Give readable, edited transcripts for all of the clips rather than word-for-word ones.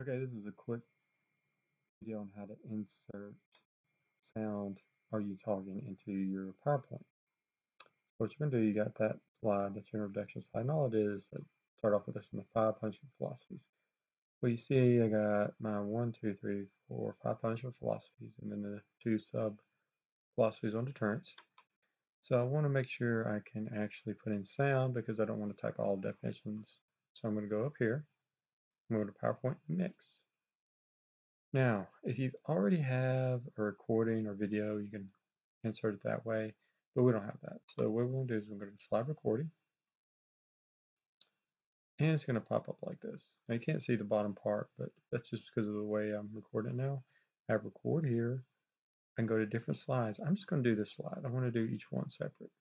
Okay, this is a quick video on how to insert sound or you talking into your PowerPoint. What you're going to do, you got that slide, that's your introduction slide, and all it is, start off with this one, the 5 punishment philosophies. Well, you see I got my 1, 2, 3, 4, 5 punishment philosophies, and then the 2 sub philosophies on deterrence. So I want to make sure I can actually put in sound because I don't want to type all definitions. So I'm going to go up here, I'm going to PowerPoint Mix. Now, if you already have a recording or video, you can insert it that way, but we don't have that. So what we're going to do is we're going to slide recording, and it's going to pop up like this. Now you can't see the bottom part, but that's just because of the way I'm recording now. I have record here. I can go to different slides. I'm just going to do this slide. I want to do each one separate.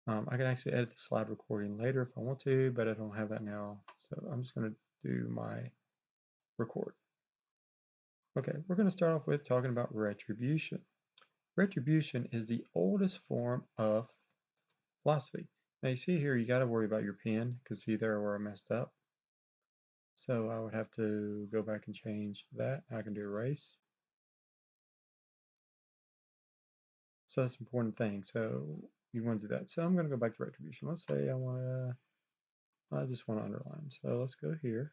I can actually edit the slide recording later if I want to, but I don't have that now. So I'm just going to do my record. Okay, we're going to start off with talking about retribution. Retribution is the oldest form of philosophy. Now you see here, you got to worry about your pen because see there where I messed up. So I would have to go back and change that. I can do erase. So that's an important thing. So you want to do that. So I'm going to go back to retribution. Let's say I just want to underline. So let's go here.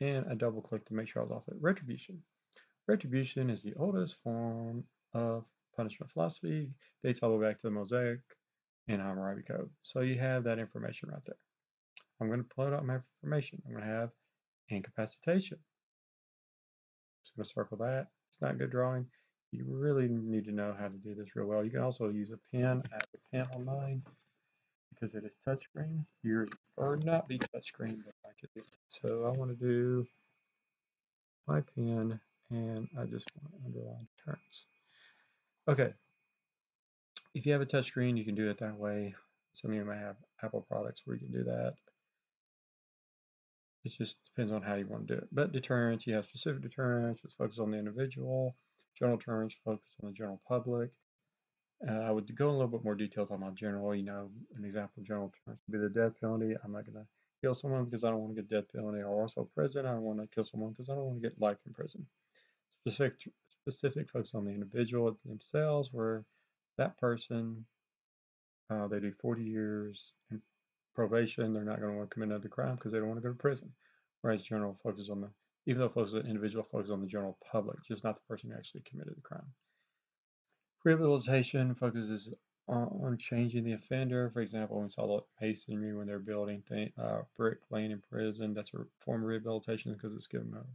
And I double click to make sure I was off it. Retribution. Retribution is the oldest form of punishment philosophy. Dates all the way back to the Mosaic and Hammurabi Code. So you have that information right there. I'm going to plot out my information. I'm going to have incapacitation. Just going to circle that. It's not good drawing. You really need to know how to do this real well. You can also use a pen. I have a pen on mine because it is touchscreen. Yours or not be touchscreen, but I could do it. So I want to do my pen, and I just want to underline terms. Okay. If you have a touchscreen, you can do it that way. Some of you may have Apple products where you can do that. It just depends on how you want to do it. But deterrence, you have specific deterrence, it's focused on the individual. General deterrence, focused on the general public. I would go in a little bit more details on my general. An example of general deterrence would be the death penalty. I'm not going to kill someone because I don't want to get death penalty. Or also prison, I don't want to kill someone because I don't want to get life in prison. Specific focus on the individual themselves, where that person, they do 40 years in probation. They're not going to want to commit another crime because they don't want to go to prison. Whereas general focuses on even though it focuses on the individual, focuses on the general public, just not the person who actually committed the crime. Rehabilitation focuses on changing the offender. For example, when we saw the masonry when they're building brick laying in prison, that's a form of rehabilitation because it's giving them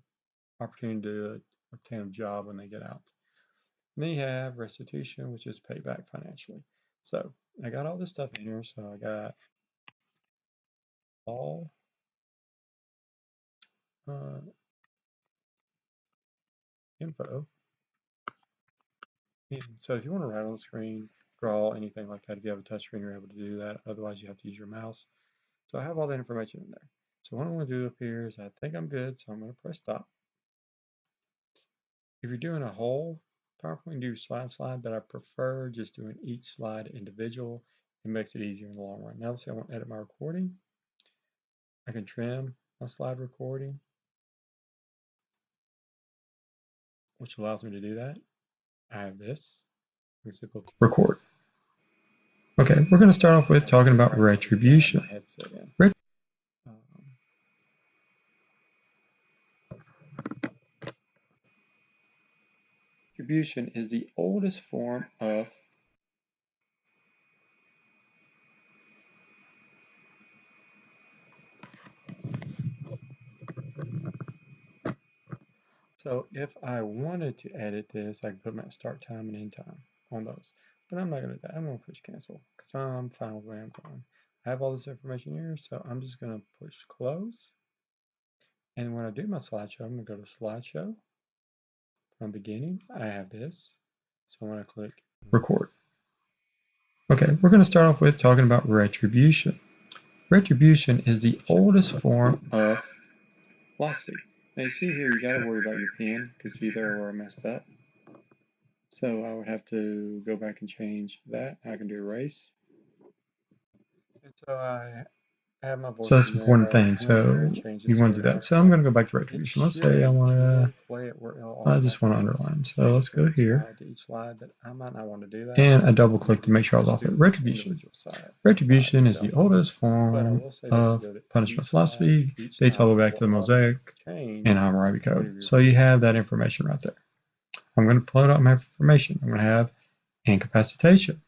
an opportunity to obtain a job when they get out. And then you have restitution, which is payback financially. So I got all this stuff in here. So I got all info. And so if you want to write on the screen, draw, anything like that, if you have a touch screen, you're able to do that. Otherwise, you have to use your mouse. So I have all that information in there. So what I'm going to do up here is I think I'm good, so I'm going to press stop. If you're doing a whole PowerPoint, do slide, but I prefer just doing each slide individual. It makes it easier in the long run. Now let's say I want to edit my recording. I can trim my slide recording, which allows me to do that. I have this. We simply record. Okay, we're going to start off with talking about retribution. Retribution is the oldest form of So if I wanted to edit this, I can put my start time and end time on those. But I'm not going to do that. I'm going to push cancel because I'm fine with the way I'm going. I have all this information here, so I'm just going to push close. And when I do my slideshow, I'm going to go to slideshow. From beginning, I have this. So I'm going to click record. Okay, we're going to start off with talking about retribution. Retribution is the oldest form of philosophy. Now you see here, you got to worry about your pen because see there where I messed up. So I would have to go back and change that. I can do erase. And so I have my voice So that's in an important there. thing. So you want to do that. So I'm going to go back to retribution. Let's say I want to, play it where it'll I just want to underline. So let's go here. to each slide, but I might not want to do that. And I double click to make sure I was off at retribution. Retribution is the oldest form of punishment philosophy, dates all the way back to the Mosaic and Hammurabi Code. So you have that information right there. I'm going to plug out my information. I'm going to have incapacitation.